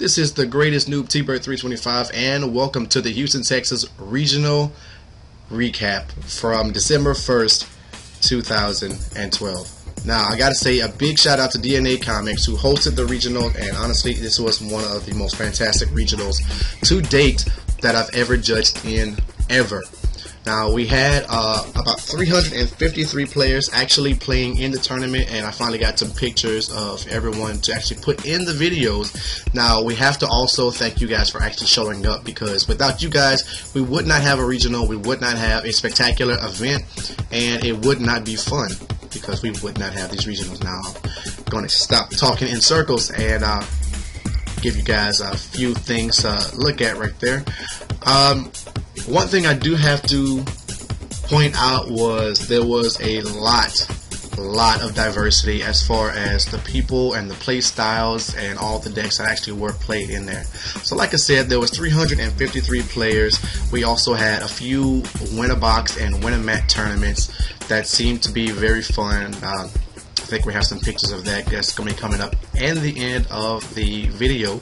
This is the greatest noob T-Bird 325, and welcome to the Houston, Texas regional recap from December 1st, 2012. Now, I gotta say a big shout out to DNA Comics who hosted the regional, and honestly, this was one of the most fantastic regionals to date that I've ever judged in ever. Now, we had about 353 players actually playing in the tournament, and I finally got some pictures of everyone to actually put in the videos. Now, we have to also thank you guys for actually showing up, because without you guys, we would not have a regional, we would not have a spectacular event, and it would not be fun, because we would not have these regionals. Now, I'm going to stop talking in circles and give you guys a few things to look at right there. One thing I do have to point out was there was a lot of diversity as far as the people and the play styles and all the decks that actually were played in there. So like I said, there was 353 players. We also had a few win-a-box and win-a-mat tournaments that seemed to be very fun. I think we have some pictures of that that's going to be coming up in the end of the video.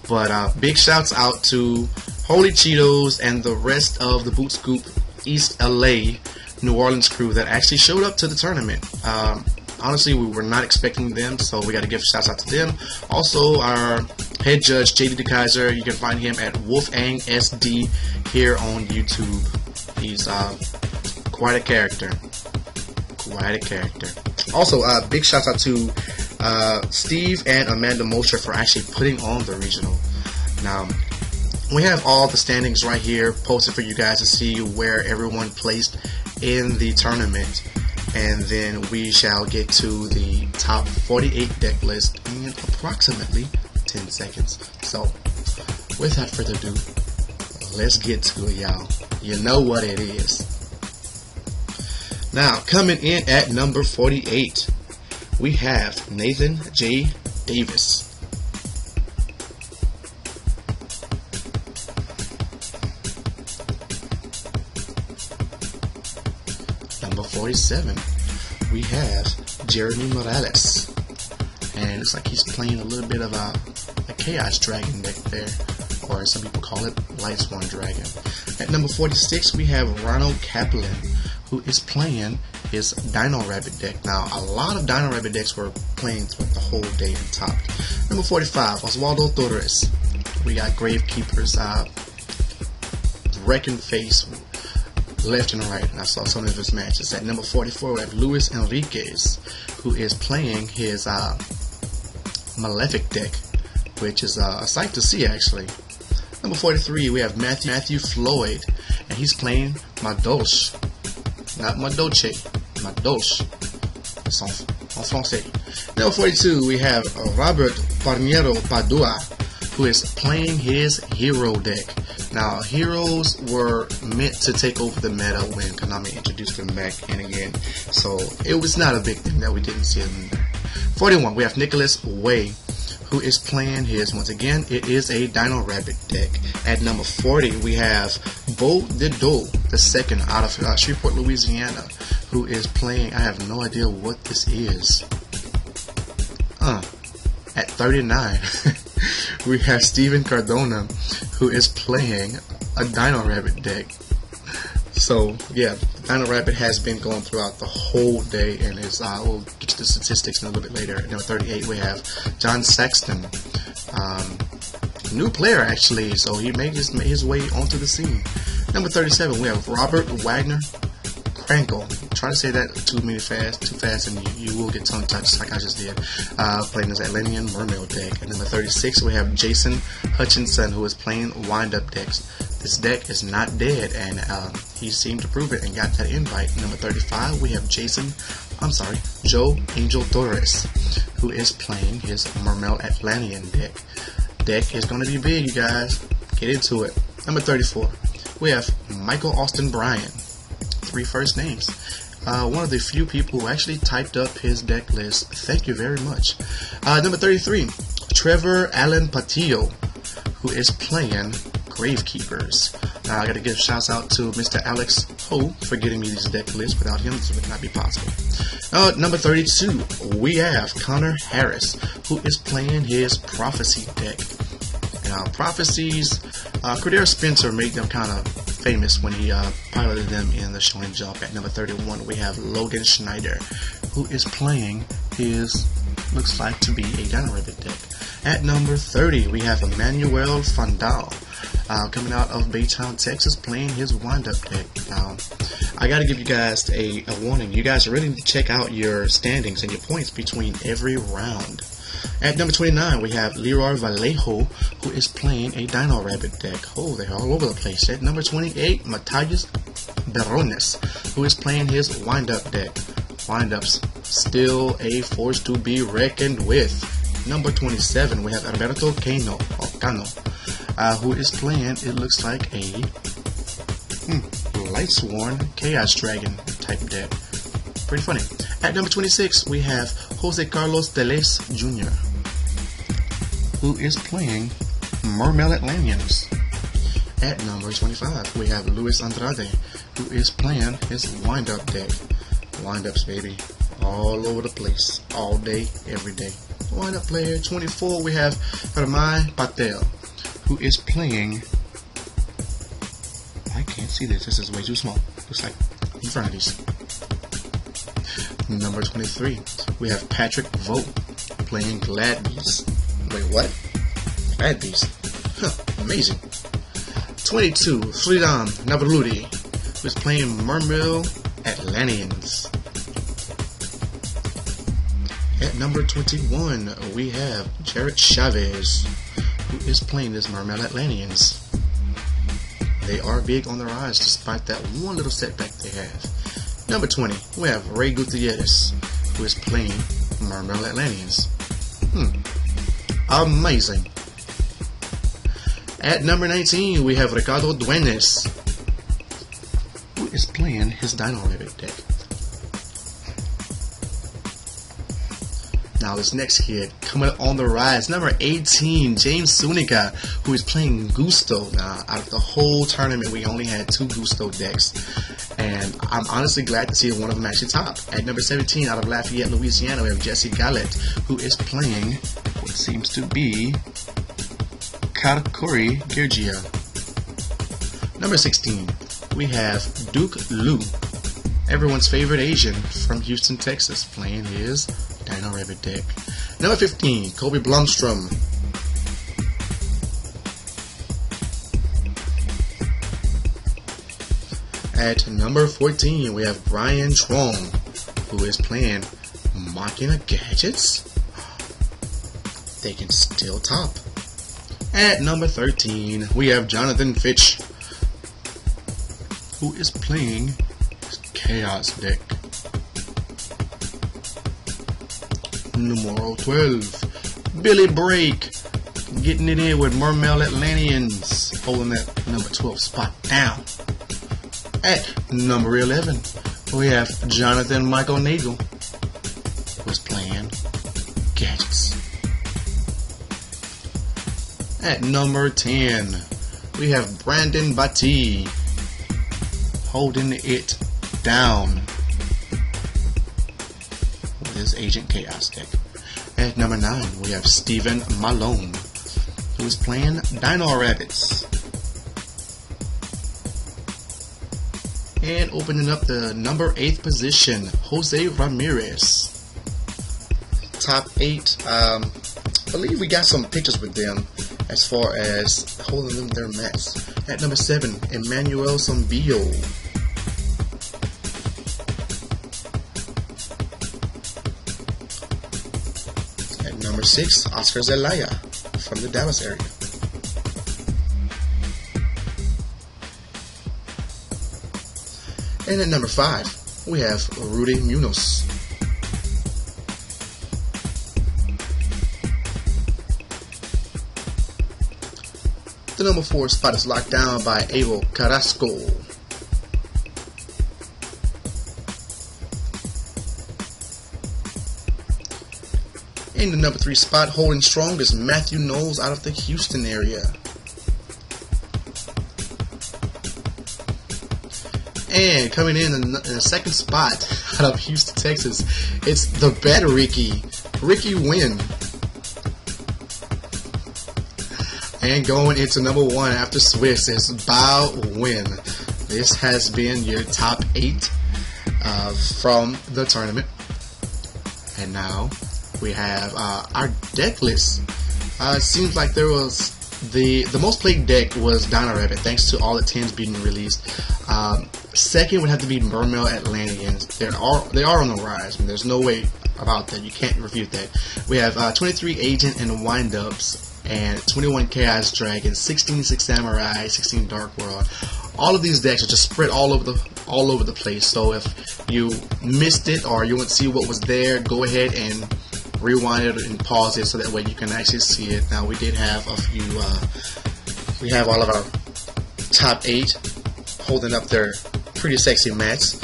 But big shouts out to Holy Cheetos and the rest of the Boot Scoop East LA New Orleans crew that actually showed up to the tournament. Honestly, we were not expecting them, so we got to give shouts out to them. Also, our head judge JD DeKaiser, you can find him at Wolfang SD here on YouTube. He's quite a character. Also, big shout out to Steve and Amanda Mosher for actually putting on the regional. Now, we have all the standings right here posted for you guys to see where everyone placed in the tournament, and then we shall get to the top 48 deck list in approximately 10 seconds. So, without further ado, let's get to it, y'all. You know what it is. Now, coming in at number 48, we have Nathan J. Davis. Number 47, we have Jeremy Morales, and it looks like he's playing a little bit of a Chaos Dragon deck there, or some people call it Light Sworn Dragon. At number 46, we have Ronald Kaplan, who is playing his Dino Rabbit deck. Now, a lot of Dino Rabbit decks were playing throughout the whole day and topped. Number 45, Oswaldo Torres. We got Gravekeepers, wrecking face left and right, and I saw some of his matches. At number 44, we have Luis Enriquez, who is playing his Malefic deck, which is a sight to see, actually. Number 43, we have Matthew Floyd, and he's playing Madoche. Not Madoche, Madoche. It's en français. Number 42, we have Robert Parniero Padua, who is playing his Hero deck. Now, Heroes were meant to take over the meta when Konami introduced them back in again, so it was not a big thing that we didn't see them in there. 41, we have Nicholas Way, who is playing his, once again, it is a Dino Rabbit deck. At number 40, we have Bo Dido, the second out of Shreveport, Louisiana, who is playing, I have no idea what this is. At 39, we have Steven Cardona, who is playing a Dino Rabbit deck. So, yeah, Dino Rabbit has been going throughout the whole day, and we'll get to the statistics in a little bit later. At number 38, we have John Saxton. New player, actually, so he made his way onto the scene. Number 37, we have Robert Wagner Krankel. Try to say that too fast, and you will get tongue touched like I just did. Playing his Atlantean Mermaid deck. At number 36, we have Jason Hutchinson, who is playing wind-up decks. This deck is not dead, and he seemed to prove it and got that invite. Number 35, we have Joe Angel Torres, who is playing his Mermaid Atlantean deck. Deck is going to be big, you guys. Get into it. Number 34, we have Michael Austin Bryan. 3 first names. One of the few people who actually typed up his deck list. Thank you very much. Number 33, Trevor Allen Patillo, who is playing Gravekeepers. Now, I got to give shouts out to Mr. Alex Ho for getting me these deck lists. Without him, this would not be possible. Number 32, we have Connor Harris, who is playing his Prophecy deck. Now, Prophecies, Cordero Spencer made them kind of famous when he piloted them in the Shonen Jump. At number 31, we have Logan Schneider, who is playing his, looks like to be a Dino Rabbit deck. At number 30, we have Emmanuel Fandal, coming out of Baytown, Texas, playing his wind-up deck. Now, I gotta give you guys a warning. You guys really need to check out your standings and your points between every round. At number 29, we have Leroy Vallejo, who is playing a Dino Rabbit deck. Oh, they're all over the place. At number 28, Matthias Barones, who is playing his wind-up deck. Wind-ups, still a force to be reckoned with. Number 27, we have Alberto Cano, who is playing, it looks like a Lightsworn Chaos Dragon type deck. Pretty funny. At number 26, we have Jose Carlos Teles Jr., who is playing Mermail Atlanteans. At number 25, we have Luis Andrade, who is playing his wind-up deck. Wind-ups, baby, all over the place, all day, every day. Wind-up player. 24, we have Hermai Patel, who is playing, I can't see this is way too small, looks like in front of these. Number 23, we have Patrick Vogt playing Glad Beast. Wait, what? Glad Beast? Huh, amazing. 22, Freedom Navarrete, who is playing Mermail Atlanteans. At number 21, we have Jared Chavez, who is playing this Mermail Atlanteans. They are big on the rise despite that one little setback they have. Number 20, we have Ray Gutierrez, who is playing Mermail Atlanteans. Amazing. At number 19, we have Ricardo Duenes, who is playing his Dino Rabbit deck. Now this next kid coming up on the rise, number 18, James Sunica, who is playing Gusto. Now, out of the whole tournament, we only had 2 Gusto decks, and I'm honestly glad to see one of them actually top. At number 17, out of Lafayette, Louisiana, we have Jesse Gallet, who is playing what seems to be Karakuri Yugioh. Number 16, we have Duke Liu, everyone's favorite Asian from Houston, Texas, playing his Dino Rabbit deck. Number 15, Kobe Blomstrom. At number 14, we have Brian Trong, who is playing Machina Gadgets. They can still top. At number 13, we have Jonathan Fitch, who is playing Chaos deck. Numero 12, Billy Brake, getting it in with Mermail Atlanteans, holding that number 12 spot down. At number 11, we have Jonathan Michael Nagel, who's playing Gadgets. At number 10, we have Brandon Batty, holding it down with his Agent Chaos deck. At number 9, we have Stephen Malone, who is playing Dino Rabbits. And opening up the number 8 position, Jose Ramirez. Top 8, I believe we got some pictures with them as far as holding them their mats. At number 7, Emmanuel Sombillo. At number 6, Oscar Zelaya from the Dallas area. And at number 5, we have Rudy Munoz. The number 4 spot is locked down by Abel Carrasco. In the number 3 spot, holding strong, is Matthew Knowles out of the Houston area. And coming in the second spot out of Houston, Texas, it's the better Ricky Wynn. And going into number 1 after Swiss is Bao Win. This has been your top 8 from the tournament. And now we have our deck list. It seems like there was the most played deck was Dino Rabbit, thanks to all the 10s being released. Second would have to be Mermail Atlanteans. They are on the rise. I mean, there's no way about that. You can't refute that. We have 23 Agent and Wind-Ups, and 21 Chaos Dragon, 16 Six Samurai, 16 Dark World. All of these decks are just spread all over the place. So if you missed it or you want to see what was there, go ahead and rewind it and pause it so that way you can actually see it. Now we did have a few. We have all of our top 8 holding up their pretty sexy mats.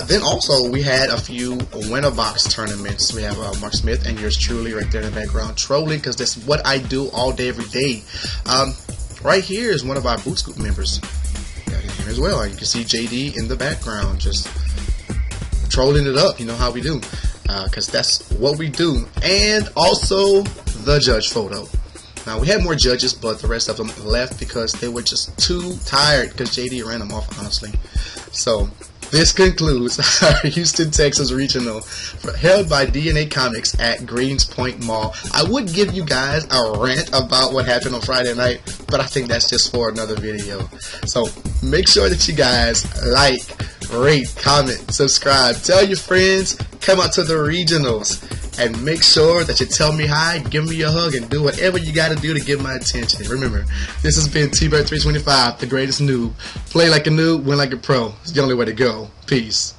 Then also we had a few winner box tournaments. We have Mark Smith and yours truly right there in the background trolling, because that's what I do all day every day. Right here is one of our Boot Scoop members. Got him as well. You can see JD in the background just trolling it up. You know how we do, because that's what we do. And also the judge photo. Now we had more judges, but the rest of them left because they were just too tired, because JD ran them off, honestly. So this concludes our Houston, Texas regional held by DNA Comics at Greens Point Mall. I would give you guys a rant about what happened on Friday night, but I think that's just for another video. So make sure that you guys like, rate, comment, subscribe, tell your friends, come out to the regionals, and make sure that you tell me hi, give me a hug, and do whatever you got to do to get my attention. Remember, this has been T-Bird 325, the greatest noob. Play like a noob, win like a pro. It's the only way to go. Peace.